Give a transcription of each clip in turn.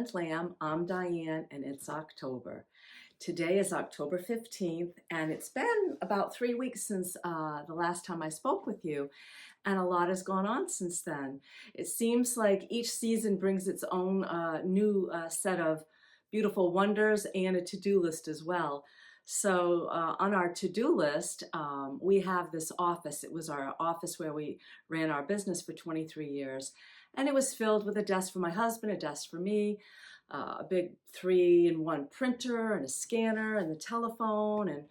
Island Lamb. I'm Diane and it's October. Today is October 15th and it's been about 3 weeks since the last time I spoke with you, and a lot has gone on since then. It seems like each season brings its own new set of beautiful wonders and a to-do list as well. So on our to-do list, we have this office. It was our office where we ran our business for 23 years. And it was filled with a desk for my husband, a desk for me, a big 3-in-1 printer and a scanner and the telephone and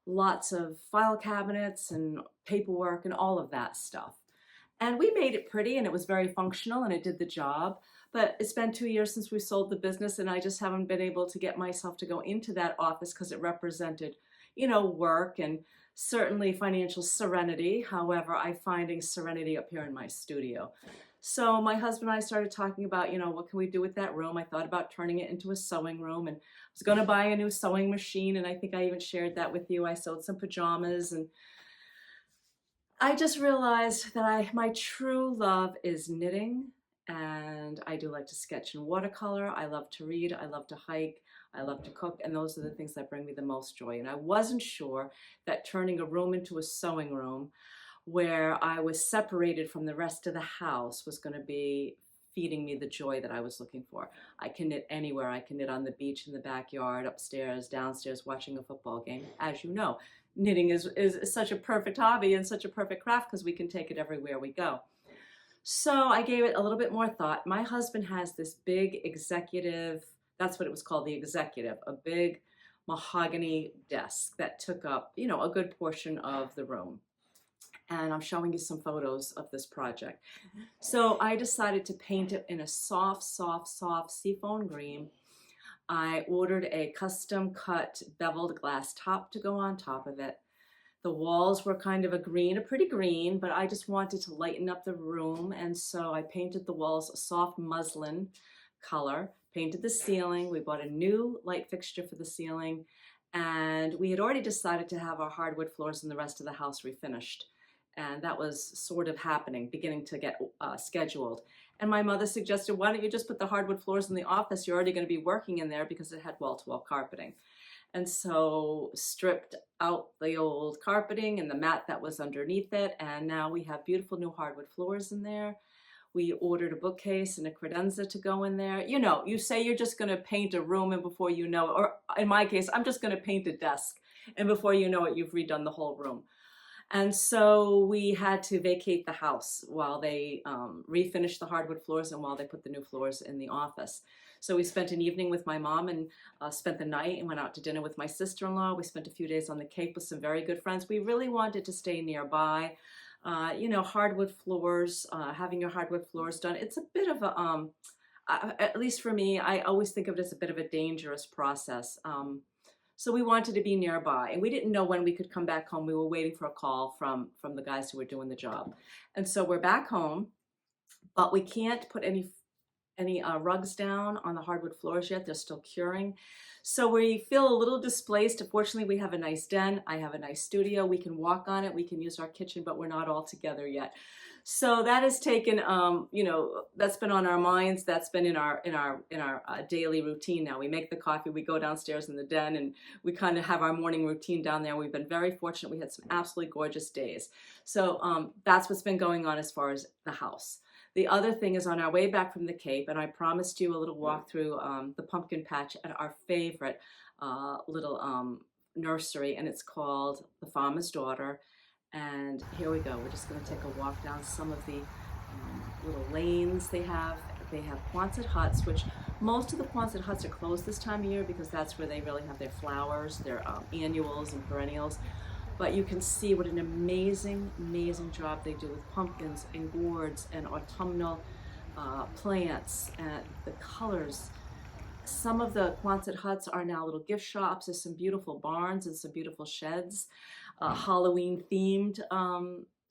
lots of file cabinets and paperwork and all of that stuff. And we made it pretty and it was very functional and it did the job. But it's been 2 years since we sold the business and I just haven't been able to get myself to go into that office because it represented, work and certainly financial serenity. However, I'm finding serenity up here in my studio. So my husband and I started talking about, what can we do with that room? I thought about turning it into a sewing room and I was going to buy a new sewing machine. And I think I even shared that with you. I sewed some pajamas and I just realized that my true love is knitting, and I do like to sketch in watercolor. I love to read. I love to hike. I love to cook. And those are the things that bring me the most joy. And I wasn't sure that turning a room into a sewing room where I was separated from the rest of the house was going to be feeding me the joy that I was looking for. I can knit anywhere. I can knit on the beach, in the backyard, upstairs, downstairs, watching a football game. As you know, knitting is such a perfect hobby and such a perfect craft because we can take it everywhere we go. So I gave it a little bit more thought. My husband has this big executive, that's what it was called, the executive, a big mahogany desk that took up, a good portion of the room. And I'm showing you some photos of this project. So I decided to paint it in a soft seafoam green. I ordered a custom cut beveled glass top to go on top of it. The walls were kind of a pretty green, but I just wanted to lighten up the room. And so I painted the walls a soft muslin color, painted the ceiling. We bought a new light fixture for the ceiling. And we had already decided to have our hardwood floors in the rest of the house refinished. And that was sort of happening, beginning to get scheduled. And my mother suggested, why don't you just put the hardwood floors in the office? You're already going to be working in there because it had wall-to-wall carpeting. And so stripped out the old carpeting and the mat that was underneath it. And now we have beautiful new hardwood floors in there. We ordered a bookcase and a credenza to go in there. You say you're just going to paint a room and before you know it, or in my case, I'm just going to paint a desk. And before you know it, you've redone the whole room. And so we had to vacate the house while they refinished the hardwood floors and while they put the new floors in the office. So we spent an evening with my mom and spent the night and went out to dinner with my sister-in-law. We spent a few days on the Cape with some very good friends. We really wanted to stay nearby. Hardwood floors, having your hardwood floors done, it's a bit of a, at least for me, I always think of it as a bit of a dangerous process. So we wanted to be nearby, and we didn't know when we could come back home. We were waiting for a call from the guys who were doing the job. And so we're back home, but we can't put any rugs down on the hardwood floors yet. They're still curing. So we feel a little displaced. Fortunately, we have a nice den. I have a nice studio. We can walk on it. We can use our kitchen, but we're not all together yet. So that has taken, that's been on our minds. That's been in our daily routine now. We make the coffee, we go downstairs in the den, and we kind of have our morning routine down there. We've been very fortunate. We had some absolutely gorgeous days. So that's what's been going on as far as the house. The other thing is on our way back from the Cape, and I promised you a little walk through the pumpkin patch at our favorite little nursery, and it's called The Farmer's Daughter. And here we go. We're just going to take a walk down some of the little lanes they have. They have Quonset huts, which most of the Quonset huts are closed this time of year because that's where they really have their flowers, their annuals and perennials. But you can see what an amazing job they do with pumpkins and gourds and autumnal plants and the colors. Some of the Quonset huts are now little gift shops. There's some beautiful barns and some beautiful sheds, Halloween themed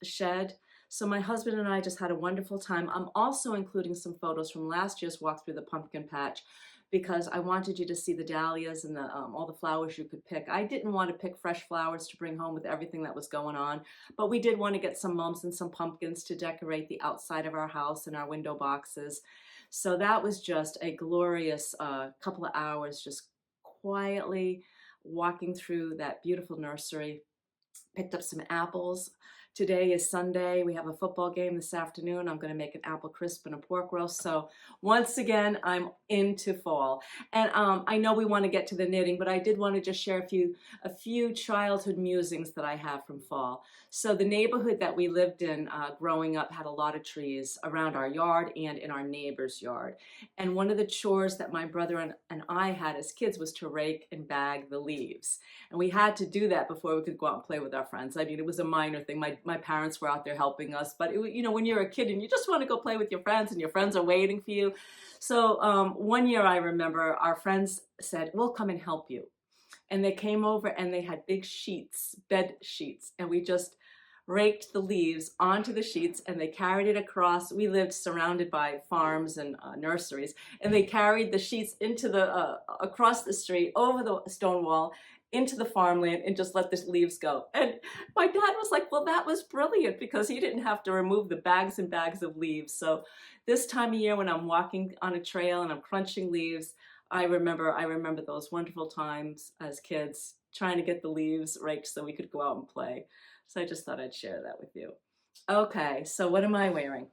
shed. So my husband and I just had a wonderful time. I'm also including some photos from last year's walk through the pumpkin patch because I wanted you to see the dahlias and all the flowers you could pick. I didn't want to pick fresh flowers to bring home with everything that was going on, but we did want to get some mums and some pumpkins to decorate the outside of our house and our window boxes. So that was just a glorious couple of hours, just quietly walking through that beautiful nursery. Picked up some apples. Today is Sunday. We have a football game this afternoon. I'm going to make an apple crisp and a pork roast. So once again, I'm into fall. And I know we want to get to the knitting, but I did want to just share a few childhood musings that I have from fall. So the neighborhood that we lived in growing up had a lot of trees around our yard and in our neighbor's yard. And one of the chores that my brother and I had as kids was to rake and bag the leaves. And we had to do that before we could go out and play with our friends. I mean, it was a minor thing. My parents were out there helping us, but you know, when you're a kid and you just want to go play with your friends and your friends are waiting for you. So one year I remember our friends said, we'll come and help you. And they came over and they had big sheets, bed sheets, and we just raked the leaves onto the sheets and they carried it across. We lived surrounded by farms and nurseries, and they carried the sheets into the across the street, over the stone wall, into the farmland, and just let the leaves go. And my dad was like, well, that was brilliant, because he didn't have to remove the bags and bags of leaves. So this time of year when I'm walking on a trail and I'm crunching leaves, I remember those wonderful times as kids trying to get the leaves raked so we could go out and play. So I just thought I'd share that with you. Okay, so what am I wearing?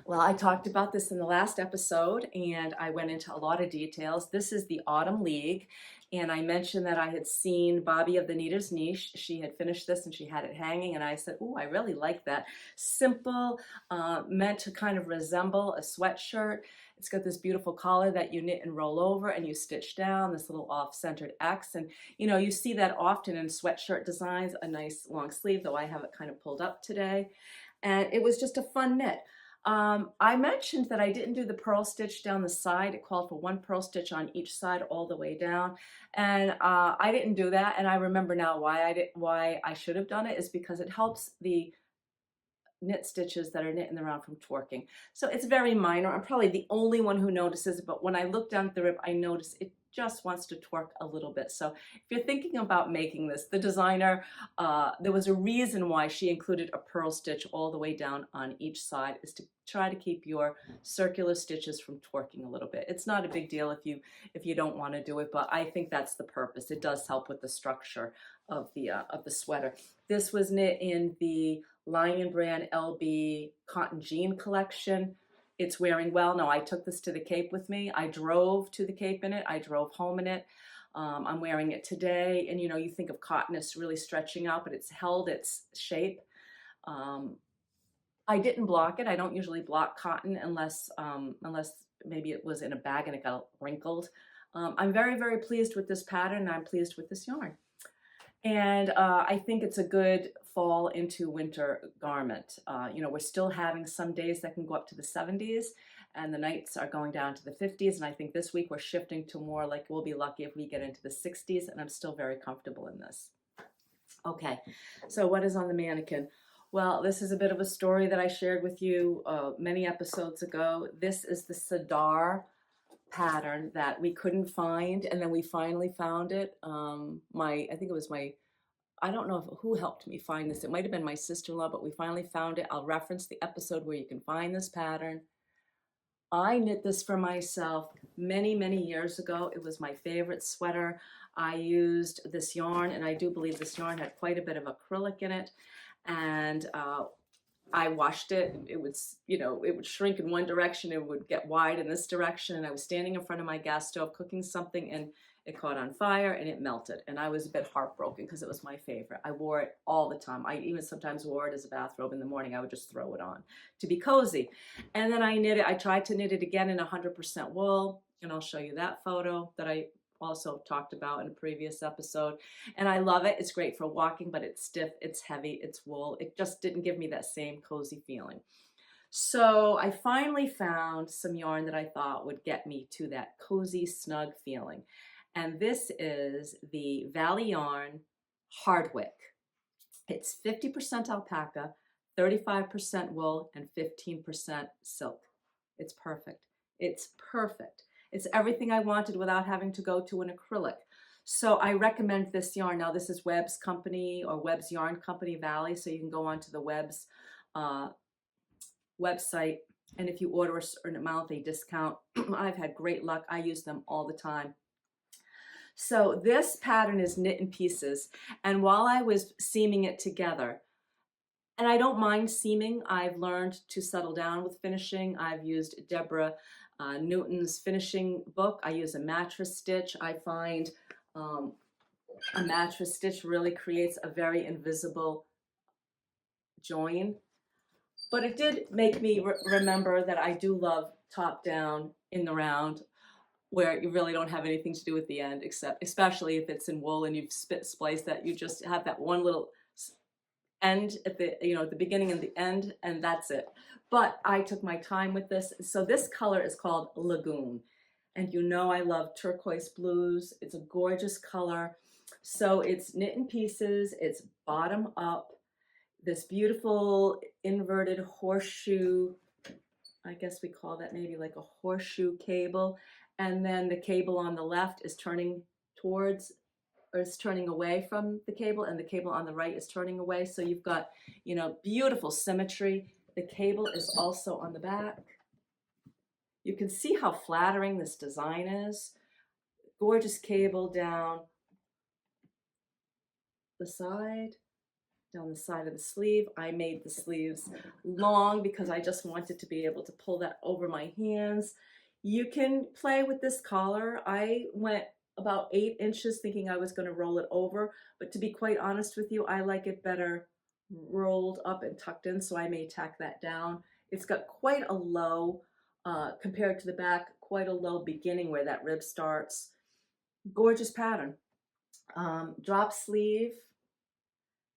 Well, I talked about this in the last episode and I went into a lot of details. This is the Autumn League, and I mentioned that I had seen Bobby of the Knitter's Niche. She had finished this and she had it hanging, and I said, oh, I really like that. Simple, meant to kind of resemble a sweatshirt. It's got this beautiful collar that you knit and roll over and you stitch down, this little off-centered X. And you know, you see that often in sweatshirt designs, a nice long sleeve, though I have it kind of pulled up today. And it was just a fun knit. I mentioned that I didn't do the purl stitch down the side. It called for one purl stitch on each side all the way down, and I didn't do that. And I remember now why I should have done it is because it helps the knit stitches that are knit in the round from twerking. So it's very minor. I'm probably the only one who notices it, but when I look down at the rib, I notice it just wants to twerk a little bit. So if you're thinking about making this, the designer, there was a reason why she included a purl stitch all the way down on each side, is to try to keep your circular stitches from twerking a little bit. It's not a big deal if you don't want to do it, but I think that's the purpose. It does help with the structure of the sweater. This was knit in the Lion Brand LB Cotton Jean collection. It's wearing well. Now, I took this to the Cape with me. I drove to the Cape in it. I drove home in it. I'm wearing it today. And you know, you think of cotton as really stretching out, but it's held its shape. I didn't block it. I don't usually block cotton unless maybe it was in a bag and it got wrinkled. I'm very, very pleased with this pattern, and I'm pleased with this yarn. And I think it's a good fall into winter garment. You know, we're still having some days that can go up to the 70s, and the nights are going down to the 50s. And I think this week we're shifting to more like, we'll be lucky if we get into the 60s, and I'm still very comfortable in this. Okay, so what is on the mannequin? Well, this is a bit of a story that I shared with you many episodes ago. This is the Sidar pattern that we couldn't find, and then we finally found it. I think it was I don't know who helped me find this. It might have been my sister-in-law, but we finally found it. I'll reference the episode where you can find this pattern. I knit this for myself many, many years ago. It was my favorite sweater. I used this yarn, and I do believe this yarn had quite a bit of acrylic in it, and I washed it. It would, you know, it would shrink in one direction, it would get wide in this direction, and I was standing in front of my gas stove cooking something, and it caught on fire and it melted, and I was a bit heartbroken because it was my favorite. I wore it all the time. I even sometimes wore it as a bathrobe in the morning. I would just throw it on to be cozy. And then I knit it. I tried to knit it again in 100% wool, and I'll show you that photo that I also talked about in a previous episode. And I love it. It's great for walking, but it's stiff, it's heavy, it's wool. It just didn't give me that same cozy feeling. So I finally found some yarn that I thought would get me to that cozy, snug feeling. And this is the Valley Yarns Hardwick. It's 50% alpaca, 35% wool, and 15% silk. It's perfect. It's perfect. It's everything I wanted without having to go to an acrylic. So I recommend this yarn. Now, this is Webb's company, or Webb's Yarn Company Valley, so you can go onto the Webb's website And if you order a certain amount, they discount. I've had great luck. I use them all the time. So this pattern is knit in pieces. And while I was seaming it together, and I don't mind seaming, I've learned to settle down with finishing. I've used Deborah Newton's finishing book. I use a mattress stitch. I find a mattress stitch really creates a very invisible join. But it did make me remember that I do love top down in the round, where you really don't have anything to do with the end, except especially if it's in wool and you've spliced that, you just have that one little end at the, you know, the beginning and the end, and that's it. But I took my time with this. So this color is called Lagoon, and you know I love turquoise blues. It's a gorgeous color. So it's knit in pieces, it's bottom up, this beautiful inverted horseshoe, I guess we call that maybe like a horseshoe cable, and then the cable on the left is turning towards, or is turning away from the cable, and the cable on the right is turning away. So you've got, you know, beautiful symmetry. The cable is also on the back. You can see how flattering this design is. Gorgeous cable down the side, down the side of the sleeve. I made the sleeves long because I just wanted to be able to pull that over my hands. You can play with this collar. I went about 8 inches thinking I was going to roll it over, but to be quite honest with you, I like it better rolled up and tucked in, so I may tack that down. It's got quite a low, compared to the back, quite a low beginning where that rib starts. Gorgeous pattern. Drop sleeve,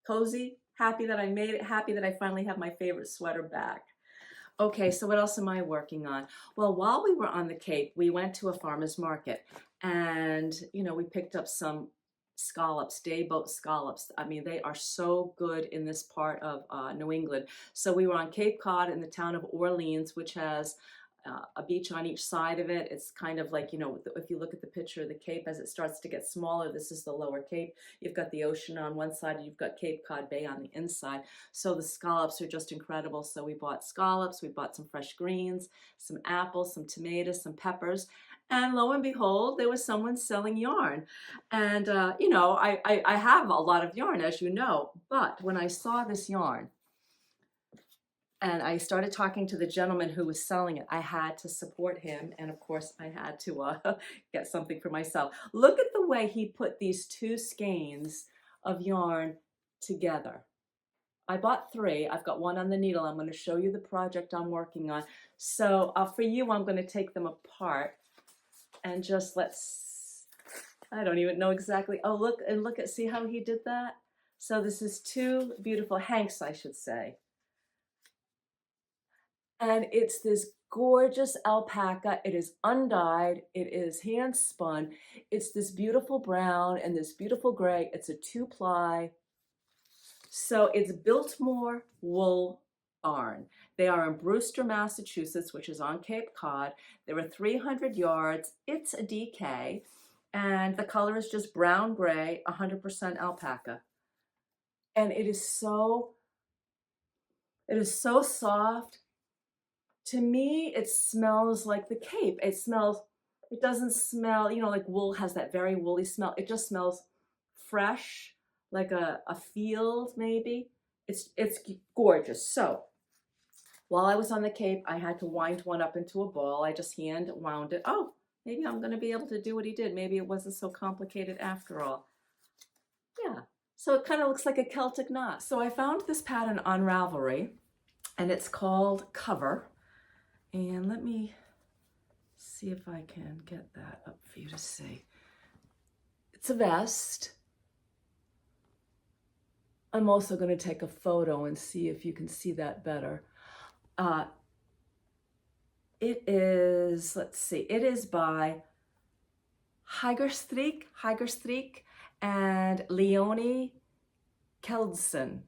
cozy, happy that I made it, happy that I finally have my favorite sweater back. Okay, so what else am I working on? Well, while we were on the Cape, we went to a farmer's market, and, you know, we picked up some scallops, day boat scallops. I mean, they are so good in this part of New England. So we were on Cape Cod in the town of Orleans, which has a beach on each side of it. It's kind of like, you know, if you look at the picture of the Cape as it starts to get smaller, this is the lower Cape. You've got the ocean on one side and you've got Cape Cod Bay on the inside. So the scallops are just incredible. So we bought scallops, we bought some fresh greens, some apples, some tomatoes, some peppers. And lo and behold, there was someone selling yarn. And, you know, I have a lot of yarn, as you know, but when I saw this yarn, and I started talking to the gentleman who was selling it, I had to support him. And of course, I had to get something for myself. Look at the way he put these 2 skeins of yarn together. I bought 3. I've got 1 on the needle. I'm going to show you the project I'm working on. So for you, I'm going to take them apart and just I don't even know exactly. Oh, look at, see how he did that? So this is 2 beautiful hanks, I should say. And it's this gorgeous alpaca. It is undyed. It is hand spun. It's this beautiful brown and this beautiful gray. It's a 2-ply. So it's Biltmore wool yarn. They are in Brewster, Massachusetts, which is on Cape Cod. There are 300 yards. It's a DK. And the color is just brown gray, 100% alpaca. And it is so soft. To me, it smells like the Cape. It doesn't smell, you know, like wool has that very woolly smell. It just smells fresh, like a field maybe. It's gorgeous. So while I was on the Cape, I had to wind one up into a ball. I just hand wound it. Oh, maybe I'm going to be able to do what he did. Maybe it wasn't so complicated after all. Yeah. So it kind of looks like a Celtic knot. So I found this pattern on Ravelry, and it's called Cover. And let me see if I can get that up for you to see. It's a vest. I'm also going to take a photo and see if you can see that better. It is, let's see, it is by Hyggestrik and Lone Kjeldsen.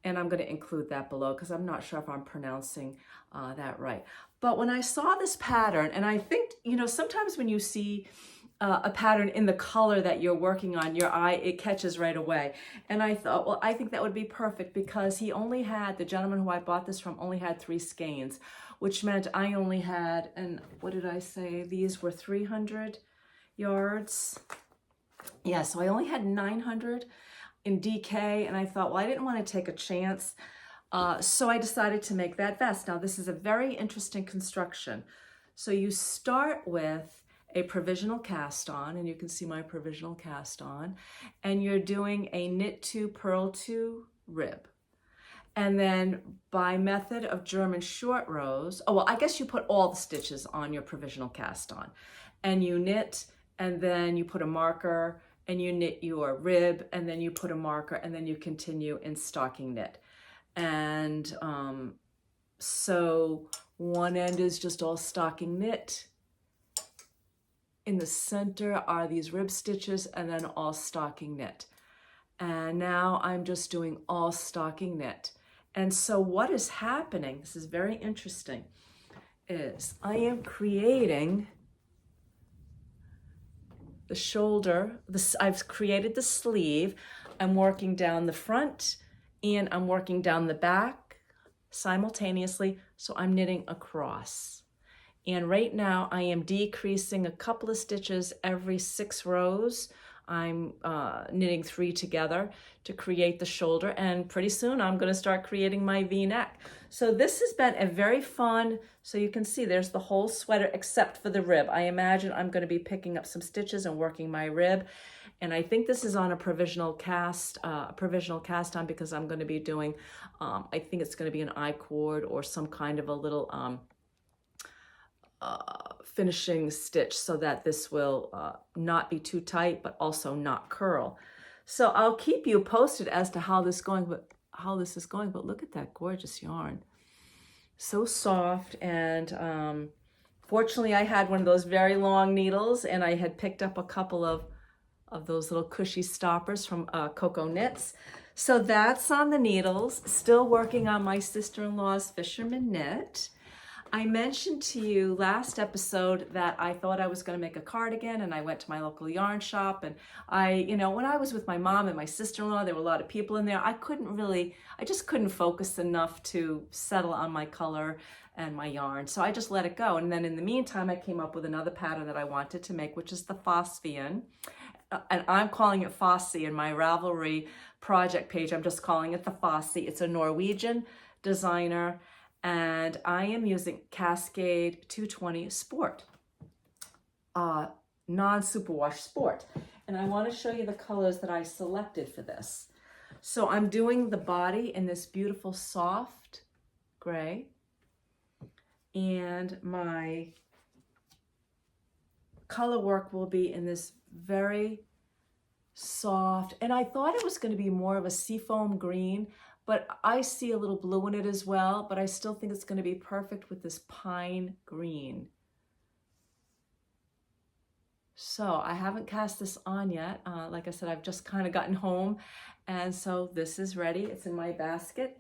And I'm going to include that below because I'm not sure if I'm pronouncing that right. But when I saw this pattern, and I think, you know, sometimes when you see a pattern in the color that you're working on, your eye, it catches right away. And I thought, well, I think that would be perfect because the gentleman who I bought this from only had 3 skeins, which meant I only had, and what did I say? These were 300 yards. Yeah, so I only had 900 in DK, and I thought, well, I didn't want to take a chance. So I decided to make that vest. Now, this is a very interesting construction. So you start with a provisional cast on, and you can see my provisional cast on, and you're doing a knit 2, purl 2 rib. And then by method of German short rows, oh, well, I guess you put all the stitches on your provisional cast on, and you knit, and then you put a marker, and you knit your rib, and then you put a marker, and then you continue in stocking knit. And so one end is just all stocking knit. In the center are these rib stitches, and then all stocking knit. And now I'm just doing all stocking knit. And so what is happening, this is very interesting, is I am creating the shoulder, I've created the sleeve, I'm working down the front, and I'm working down the back simultaneously, so I'm knitting across. And right now I am decreasing a couple of stitches every 6 rows. I'm knitting 3 together to create the shoulder, and pretty soon I'm going to start creating my V-neck. So this has been a very fun, so you can see there's the whole sweater except for the rib. I imagine I'm going to be picking up some stitches and working my rib. And I think this is on a provisional cast on, because I'm going to be doing, I think it's going to be an I-cord or some kind of a little finishing stitch, so that this will not be too tight, but also not curl. So I'll keep you posted as to how this is going. But look at that gorgeous yarn, so soft. And fortunately, I had one of those very long needles, and I had picked up a couple of those little cushy stoppers from Coco Knits. So that's on the needles. Still working on my sister-in-law's fisherman knit. I mentioned to you last episode that I thought I was going to make a cardigan, and I went to my local yarn shop, and when I was with my mom and my sister-in-law, there were a lot of people in there. I just couldn't focus enough to settle on my color and my yarn. So I just let it go. And then in the meantime, I came up with another pattern that I wanted to make, which is the Phosphien. And I'm calling it Fossy in my Ravelry project page. I'm just calling it the Fossy. It's a Norwegian designer, and I am using Cascade 220 Sport, non-superwash Sport. And I want to show you the colors that I selected for this. So I'm doing the body in this beautiful soft gray, and my color work will be in this very soft, and I thought it was going to be more of a seafoam green, but I see a little blue in it as well, but I still think it's going to be perfect with this pine green. So I haven't cast this on yet. Like I said, I've just kind of gotten home, and so this is ready. It's in my basket.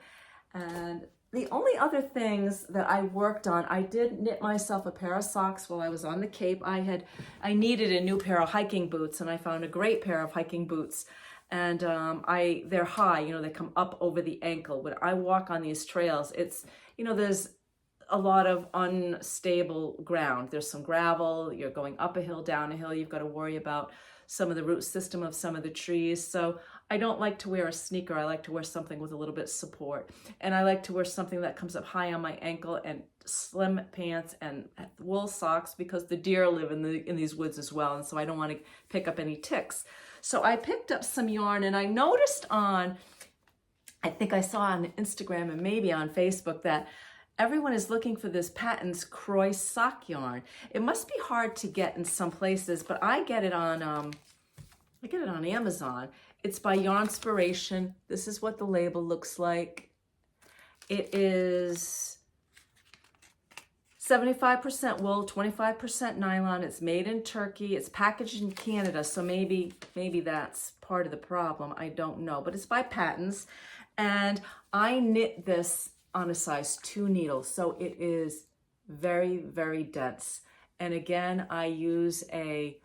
And the only other things that I worked on, I did knit myself a pair of socks while I was on the Cape. I needed a new pair of hiking boots, and I found a great pair of hiking boots. And they're high, they come up over the ankle. When I walk on these trails, it's, there's a lot of unstable ground. There's some gravel, you're going up a hill, down a hill, you've got to worry about some of the root system of some of the trees. So I don't like to wear a sneaker. I like to wear something with a little bit of support. And I like to wear something that comes up high on my ankle, and slim pants and wool socks, because the deer live in these woods as well. And so I don't want to pick up any ticks. So I picked up some yarn, and I noticed I think I saw on Instagram and maybe on Facebook, that everyone is looking for this Patton's Croy sock yarn. It must be hard to get in some places, but I get it on Amazon. It's by Yarnspiration. This is what the label looks like. It is 75% wool, 25% nylon. It's made in Turkey. It's packaged in Canada, so maybe that's part of the problem. I don't know, but it's by Patton's, and I knit this on a size 2 needle, so it is very, very dense. And again, I use a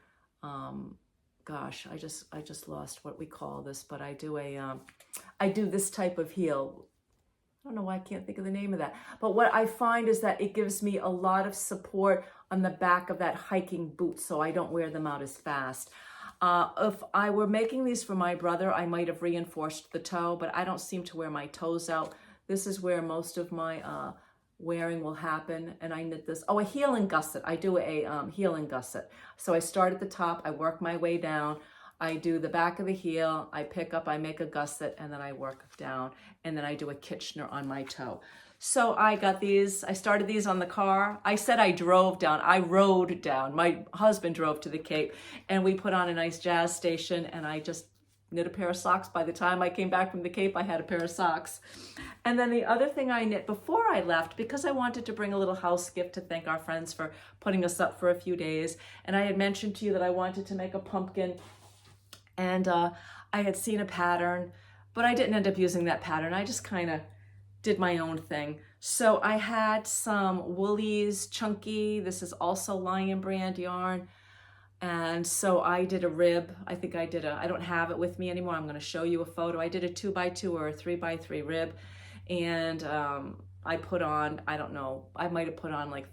gosh, I just lost what we call this, but I do this type of heel. don't know why I can't think of the name of that. But what I find is that it gives me a lot of support on the back of that hiking boot so I don't wear them out as fast. If I were making these for my brother, I might have reinforced the toe, but I don't seem to wear my toes out. This is where most of my wearing will happen. And I knit this, a heel and gusset. I do a heel and gusset. So I start at the top, I work my way down. I do the back of the heel, I pick up, I make a gusset, and then I work down, and then I do a Kitchener on my toe. So I got these, I started these on the car. I said I drove down, I rode down. My husband drove to the Cape, and we put on a nice jazz station, and I just knit a pair of socks. By the time I came back from the Cape, I had a pair of socks. And then the other thing I knit before I left, because I wanted to bring a little house gift to thank our friends for putting us up for a few days, and I had mentioned to you that I wanted to make a pumpkin. And I had seen a pattern, but I didn't end up using that pattern. I just kind of did my own thing. So I had some Woolies Chunky. This is also Lion brand yarn. And so I did a rib. I think I don't have it with me anymore. I'm going to show you a photo. I did a 2x2 or a 3x3 rib. And I put on, I don't know, I might have put on like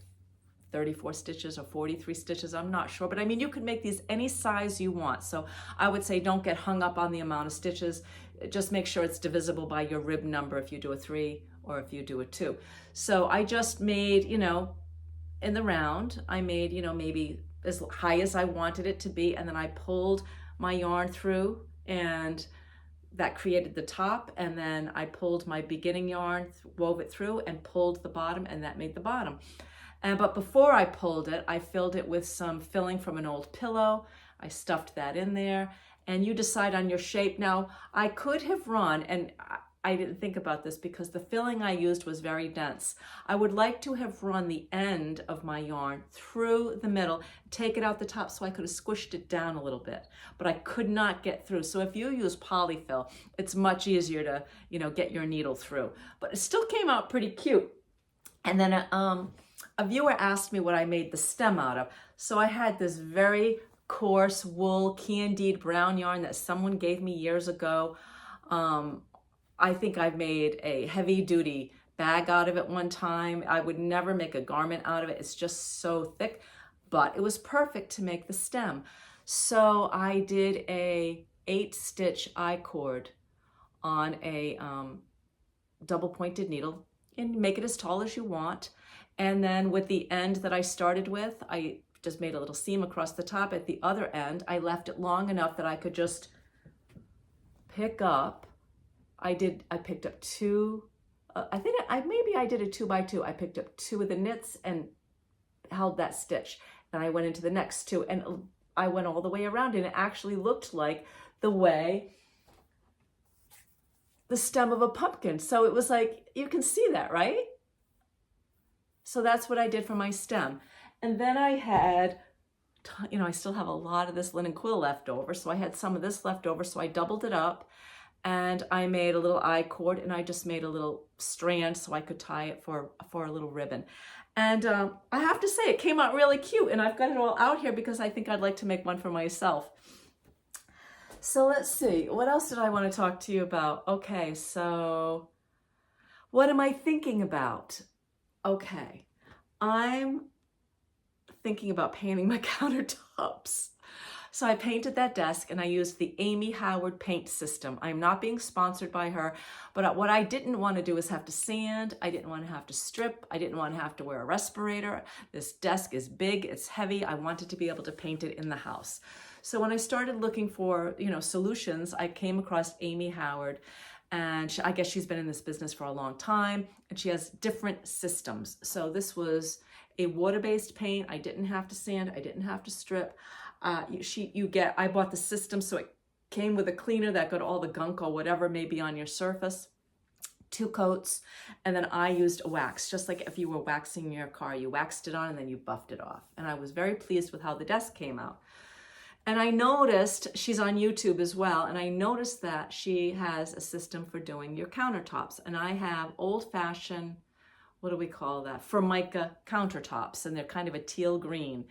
34 stitches or 43 stitches, I'm not sure. But I mean, you can make these any size you want. So I would say don't get hung up on the amount of stitches. Just make sure it's divisible by your rib number if you do a 3 or if you do a 2. So I just made, in the round, I made, maybe as high as I wanted it to be. And then I pulled my yarn through, and that created the top. And then I pulled my beginning yarn, wove it through, and pulled the bottom, and that made the bottom. But before I pulled it, I filled it with some filling from an old pillow. I stuffed that in there, and you decide on your shape. Now, I could have run, and I didn't think about this because the filling I used was very dense. I would like to have run the end of my yarn through the middle, take it out the top so I could have squished it down a little bit, but I could not get through. So if you use polyfill, it's much easier to, get your needle through. But it still came out pretty cute. And then a viewer asked me what I made the stem out of. So I had this very coarse wool candied brown yarn that someone gave me years ago. I think I made a heavy duty bag out of it one time. I would never make a garment out of it. It's just so thick, but it was perfect to make the stem. So I did a 8-stitch I-cord on a double pointed needle, and make it as tall as you want. And then with the end that I started with, I just made a little seam across the top. At the other end, I left it long enough that I could just pick up. I picked up 2, maybe I did a 2x2. I picked up 2 of the knits and held that stitch. Then I went into the next 2, and I went all the way around, and it actually looked like the stem of a pumpkin. So it was like, you can see that, right? So that's what I did for my stem. And then I had, I still have a lot of this linen quill left over. So I had some of this left over. So I doubled it up, and I made a little I-cord, and I just made a little strand so I could tie it for a little ribbon. And I have to say, it came out really cute, and I've got it all out here because I think I'd like to make one for myself. So let's see, what else did I want to talk to you about? Okay, so what am I thinking about? Okay, I'm thinking about painting my countertops. So I painted that desk, and I used the Amy Howard paint system. I'm not being sponsored by her, but what I didn't want to do is have to sand. I didn't want to have to strip. I didn't want to have to wear a respirator. This desk is big, it's heavy. I wanted to be able to paint it in the house. So when I started looking for, solutions, I came across Amy Howard, and I guess she's been in this business for a long time, and she has different systems. So this was a water-based paint. I didn't have to sand. I didn't have to strip. I bought the system, so it came with a cleaner that got all the gunk or whatever may be on your surface. 2 coats, and then I used a wax, just like if you were waxing your car. You waxed it on and then you buffed it off. And I was very pleased with how the desk came out. And I noticed, she's on YouTube as well, and I noticed that she has a system for doing your countertops. And I have old-fashioned, what do we call that? Formica countertops, and they're kind of a teal green.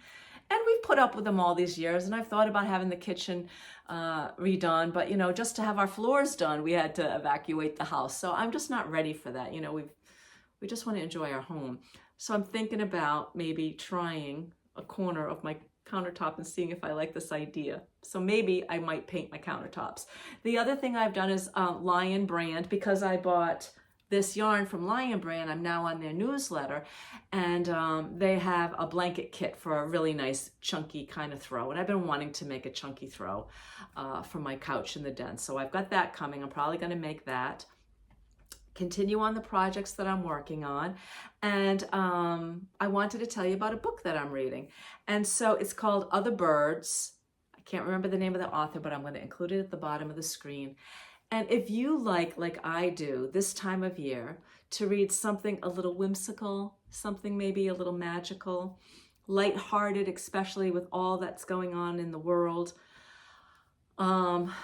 And we've put up with them all these years, and I've thought about having the kitchen redone, but you know, just to have our floors done, we had to evacuate the house. So I'm just not ready for that. You know, we just want to enjoy our home. So I'm thinking about maybe trying a corner of my countertop and seeing if I like this idea. So maybe I might paint my countertops. The other thing I've done is Lion Brand, because I bought this yarn from Lion Brand. I'm now on their newsletter, and they have a blanket kit for a really nice chunky kind of throw. And I've been wanting to make a chunky throw for my couch in the den. So I've got that coming. I'm probably going to make that. Continue on the projects that I'm working on. And I wanted to tell you about a book that I'm reading. And so it's called Other Birds. I can't remember the name of the author, but I'm going to include it at the bottom of the screen. And if you like I do, this time of year, to read something a little whimsical, something maybe a little magical, lighthearted, especially with all that's going on in the world.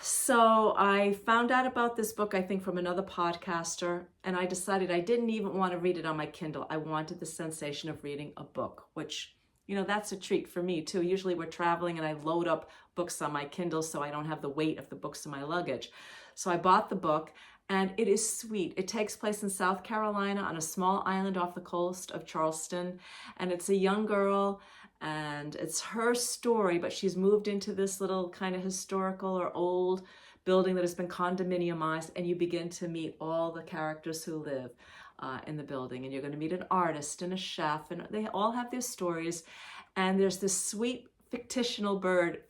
So I found out about this book, I think, from another podcaster, and I decided I didn't even want to read it on my Kindle. I wanted the sensation of reading a book, which, you know, that's a treat for me too. Usually we're traveling and I load up books on my Kindle so I don't have the weight of the books in my luggage. So I bought the book, and it is sweet. It takes place in South Carolina on a small island off the coast of Charleston, and it's a young girl, and it's her story, but she's moved into this little kind of historical or old building that has been condominiumized, and you begin to meet all the characters who live in the building, and you're going to meet an artist and a chef, and they all have their stories. And there's this sweet fictional bird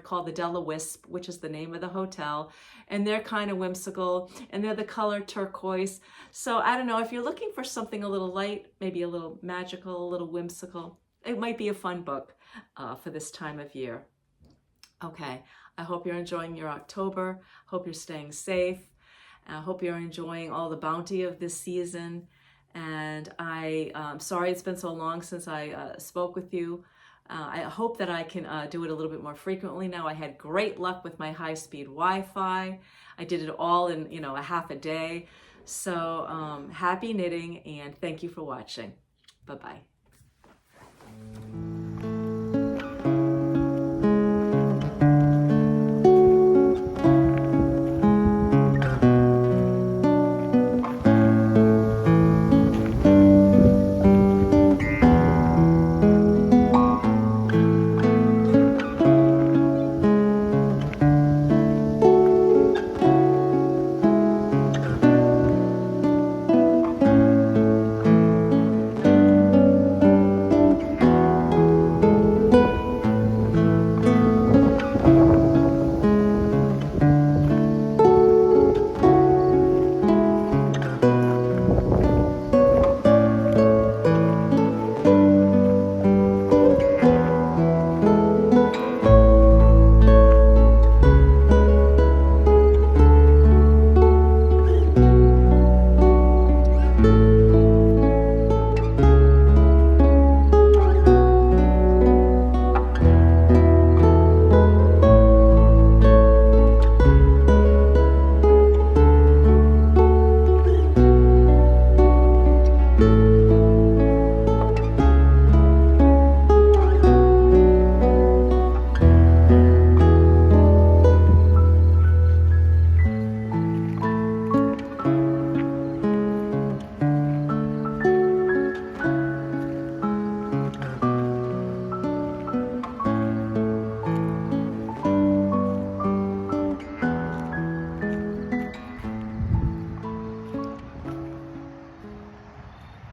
called the Della Wisp, which is the name of the hotel, and they're kind of whimsical, and they're the color turquoise. So I don't know, if you're looking for something a little light, maybe a little magical, a little whimsical, it might be a fun book for this time of year. Okay, I hope you're enjoying your October. Hope you're staying safe. I hope you're enjoying all the bounty of this season. And I'm sorry it's been so long since I spoke with you. I hope that I can do it a little bit more frequently now. I had great luck with my high-speed Wi-Fi. I did it all in, you know, a half a day. So happy knitting, and thank you for watching. Bye-bye.